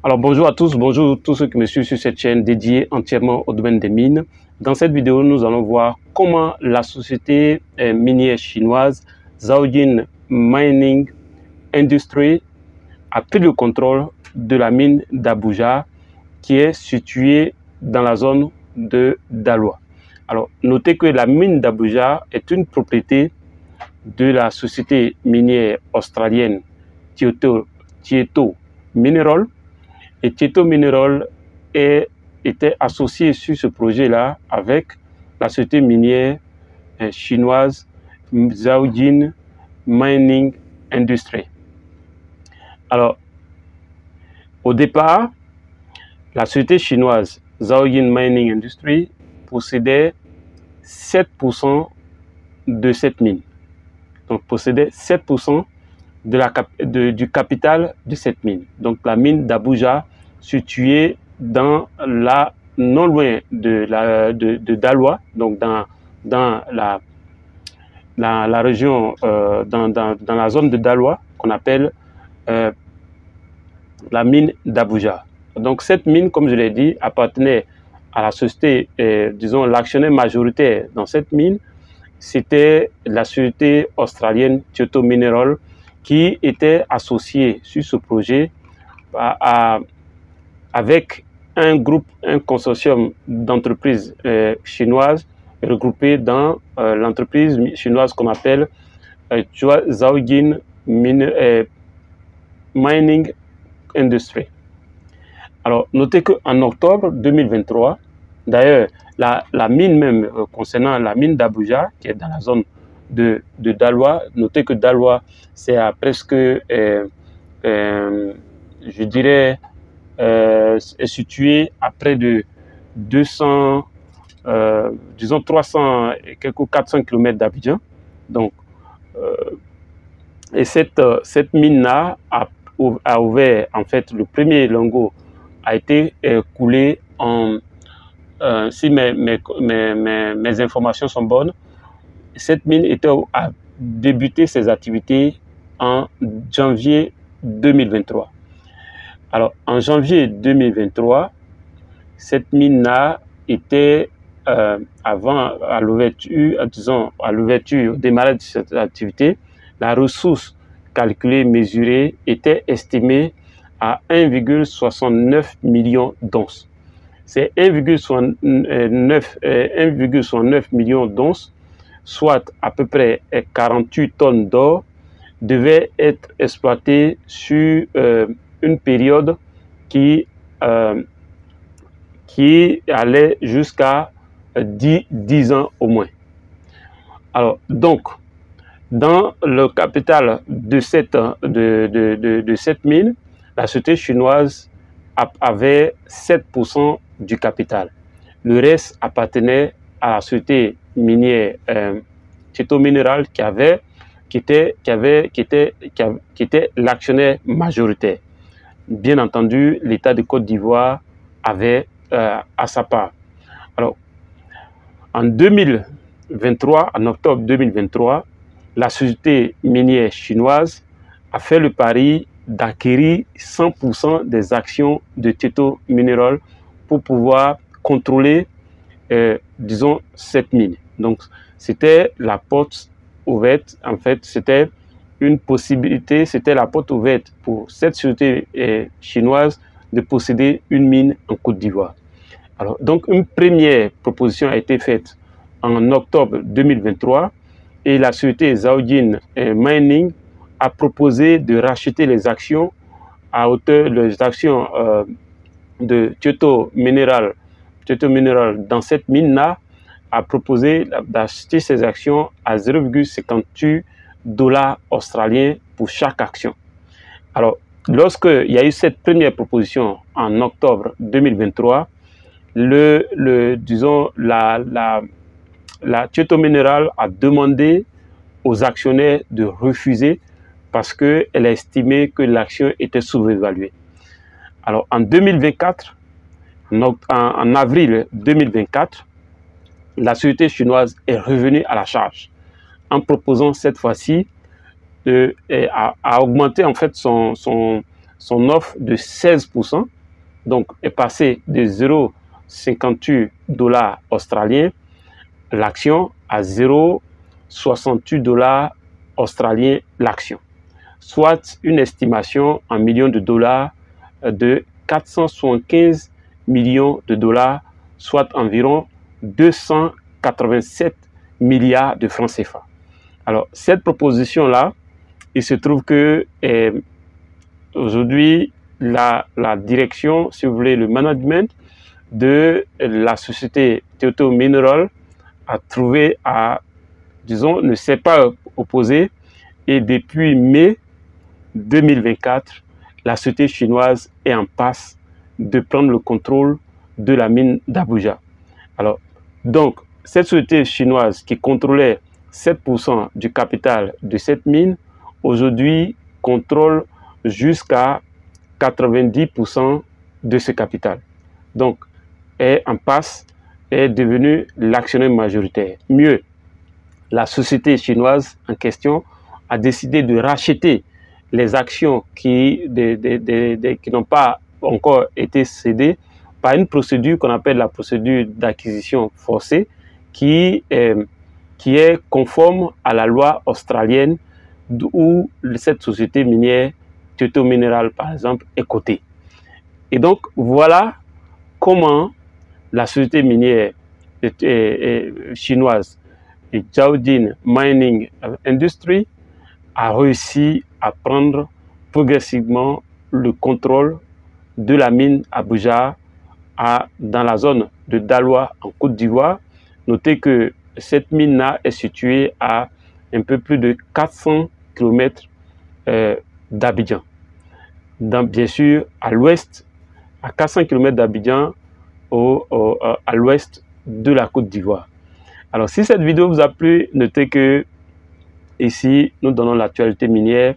Alors bonjour à tous ceux qui me suivent sur cette chaîne dédiée entièrement au domaine des mines. Dans cette vidéo, nous allons voir comment la société minière chinoise Zhaojin Mining Industry a pris le contrôle de la mine d'Abuja qui est située dans la zone de Daloa. Alors notez que la mine d'Abuja est une propriété de la société minière australienne Tietto Mineral. Et Tietto Mineral était associé sur ce projet-là avec la société minière chinoise Zhaojin Mining Industry. Alors, au départ, la société chinoise Zhaojin Mining Industry possédait 7% de cette mine. Donc, possédait 7% du capital de cette mine. Donc la mine d'Abuja, située non loin de Daloa, donc dans la région, dans la zone de Daloa, qu'on appelle la mine d'Abuja. Donc cette mine, comme je l'ai dit, appartenait à la société, disons l'actionnaire majoritaire dans cette mine, c'était la société australienne Tietto Mineral, qui était associé sur ce projet avec un consortium d'entreprises chinoises regroupées dans l'entreprise chinoise qu'on appelle Zhaojin Mining Industry. Alors, notez qu'en octobre 2023, d'ailleurs, la mine même, concernant la mine d'Abuja, qui est dans la zone de Daloa. Notez que Daloa, c'est à presque, je dirais, est situé à près de 200, disons 300 et quelques 400 km d'Abidjan. Donc, et cette mine-là a ouvert, en fait, le premier lingot a été coulé en, si mes informations sont bonnes, cette mine a débuté ses activités en janvier 2023. Alors, en janvier 2023, cette mine-là était, à l'ouverture, au démarrage de cette activité, la ressource calculée, mesurée, était estimée à 1,69 million d'onces. C'est 1,69 million d'onces, soit à peu près 48 tonnes d'or, devait être exploité sur une période qui allait jusqu'à 10 ans au moins. Alors, donc, dans le capital de cette mine, la société chinoise avait 7% du capital. Le reste appartenait à la société minière Tietto Mineral qui était l'actionnaire majoritaire. Bien entendu, l'État de Côte d'Ivoire avait à sa part. Alors, en 2023, en octobre 2023, la société minière chinoise a fait le pari d'acquérir 100% des actions de Tietto Mineral pour pouvoir contrôler, disons, cette mine. Donc, c'était la porte ouverte. En fait, c'était une possibilité, c'était la porte ouverte pour cette société chinoise de posséder une mine en Côte d'Ivoire. Alors, donc, une première proposition a été faite en octobre 2023 et la société Zhaojin Mining a proposé de racheter les actions à hauteur des actions de Tietto Mineral dans cette mine-là, a proposé d'acheter ces actions à 0,58 $ australiens pour chaque action. Alors, lorsqu'il y a eu cette première proposition en octobre 2023, disons, la Tietto Mineral a demandé aux actionnaires de refuser parce qu'elle a estimé que l'action était sous-évaluée. Alors, en 2024, en avril 2024, la société chinoise est revenue à la charge en proposant cette fois-ci à augmenter en fait son offre de 16%, donc est passé de 0,58 $ australiens l'action à 0,68 $ australiens l'action, soit une estimation en millions de dollars de 475 millions de dollars, soit environ 287 milliards de francs CFA. Alors, cette proposition-là, il se trouve que aujourd'hui, la direction, si vous voulez, le management de la société Tietto Minerals a trouvé disons, ne s'est pas opposé, et depuis mai 2024, la société chinoise est en passe de prendre le contrôle de la mine d'Abuja. Alors, donc, cette société chinoise qui contrôlait 7% du capital de cette mine, aujourd'hui contrôle jusqu'à 90% de ce capital. Donc, est en passe, est devenu l'actionnaire majoritaire. Mieux, la société chinoise en question a décidé de racheter les actions qui n'ont pas encore été cédées par une procédure qu'on appelle la procédure d'acquisition forcée, qui est conforme à la loi australienne où cette société minière, Tietto Minerals par exemple, est cotée. Et donc voilà comment la société minière chinoise, Zhaojin Mining Industry, a réussi à prendre progressivement le contrôle de la mine Abuja dans la zone de Daloa en Côte d'Ivoire. Notez que cette mine-là est située à un peu plus de 400 km d'Abidjan. Bien sûr, à l'ouest, à 400 km d'Abidjan, à l'ouest de la Côte d'Ivoire. Alors, si cette vidéo vous a plu, notez que ici, nous donnons l'actualité minière.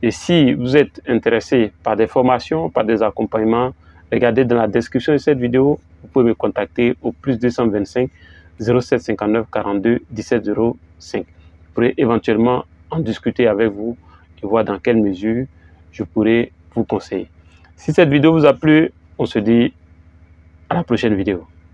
Et si vous êtes intéressé par des formations, par des accompagnements, regardez dans la description de cette vidéo. Vous pouvez me contacter au +225 0759 42 17 05. Je pourrai éventuellement en discuter avec vous et voir dans quelle mesure je pourrai vous conseiller. Si cette vidéo vous a plu, on se dit à la prochaine vidéo.